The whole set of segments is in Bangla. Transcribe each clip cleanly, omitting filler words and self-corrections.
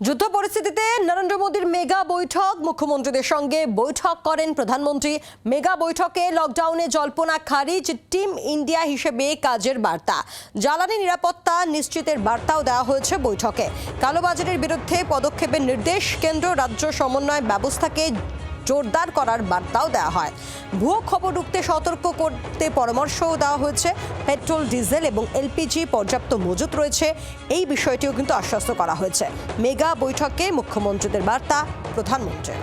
যুদ্ধ পরিস্থিতিতে নরেন্দ্র মোদীর মেগা বৈঠক, মুখ্যমন্ত্রীদের সঙ্গে বৈঠক করেন প্রধানমন্ত্রী। মেগা বৈঠকে লকডাউনে জল্পনা খারিজ, টিম ইন্ডিয়া হিসেবে কাজের বার্তা, জ্বালানি নিরাপত্তা নিশ্চিতের বার্তাও দেওয়া হয়েছে বৈঠকে। কালোবাজারের বিরুদ্ধে পদক্ষেপের নির্দেশ, কেন্দ্র রাজ্য সমন্বয় ব্যবস্থাকে জোরদার করার বার্তাও দেওয়া হয়। ভুয়ো খবর রুখতে সতর্ক করতে পরামর্শও দেওয়া হয়েছে। পেট্রোল, ডিজেল এবং এলপিজি পর্যাপ্ত মজুত রয়েছে, এই বিষয়টিও কিন্তু আশ্বস্ত করা হয়েছে। মেগা বৈঠকে মুখ্যমন্ত্রীদের বার্তা প্রধানমন্ত্রীর।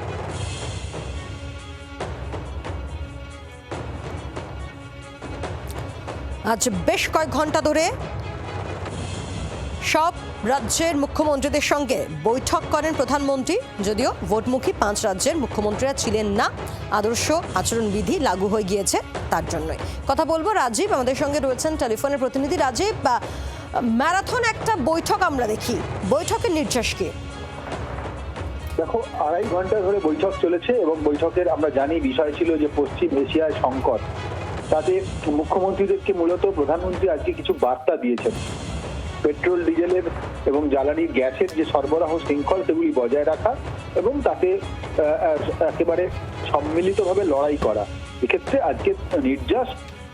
আজ বেশ কয়েক ঘন্টা ধরে সব রাজ্যের মুখ্যমন্ত্রীদের সঙ্গে বৈঠক করেন প্রধানমন্ত্রী। যদিও ভোটমুখী 5 রাজ্যের মুখ্যমন্ত্রীরা ছিলেন না, আদর্শ আচরণবিধি লাগু হয়ে গিয়েছে তার জন্যই। কথা বলবো রাজীব, আমাদের সঙ্গে রয়েছেন টেলিফোনের প্রতিনিধি। রাজীব, ম্যারাথন একটা বৈঠক আমরা দেখি, বৈঠকের নির্দেশ কি? দেখো, 2.5 ঘন্টা ধরে বৈঠক চলেছে এবং বৈঠকের আমরা জানি বিষয় ছিল যে পশ্চিম এশিয়ায় সংকট। তাতে মুখ্যমন্ত্রীদেরকে মূলত প্রধানমন্ত্রী আজকে কিছু বার্তা দিয়েছেন। পেট্রোল, ডিজেলের এবং জ্বালানি গ্যাসের যে সরবরাহ শৃঙ্খল সেগুলি বজায় রাখা এবং তাতে একেবারে সম্মিলিতভাবে লড়াই করা। এক্ষেত্রে আজকে নির্যাস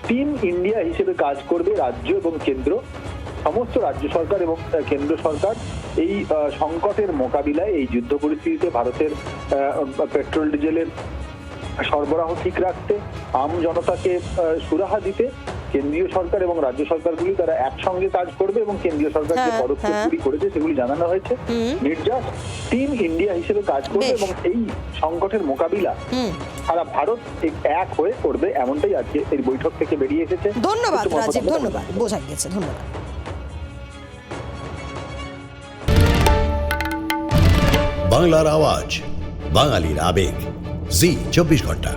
টিম ইন্ডিয়া হিসেবে কাজ করবে রাজ্য এবং কেন্দ্র। সমস্ত রাজ্য সরকার এবং কেন্দ্র সরকার এই সংকটের মোকাবিলায়, এই যুদ্ধ পরিস্থিতিতে ভারতের পেট্রোল ডিজেলের সরবরাহ ঠিক রাখতে, আম জনতাকে সুরাহা দিতে কেন্দ্রীয় সরকার এবং রাজ্য সরকারগুলি তারা একসঙ্গে কাজ করবে এবং কেন্দ্রীয় সরকার যে পদক্ষেপগুলি করেছে সেগুলি জানানো হয়েছে। নির্যাস টিম ইন্ডিয়া হিসেবে কাজ করবে এবং এই সংকটের মোকাবিলা সারা ভারত এক হয়ে করবে, এমনটাই আজকে এই বৈঠক থেকে বেরিয়ে এসেছে। ধন্যবাদ রাজীব, ধন্যবাদ, বোঝা গেছে, ধন্যবাদ। বাংলার আওয়াজ, বাঙালির আবেগ, জি 24 ঘন্টা।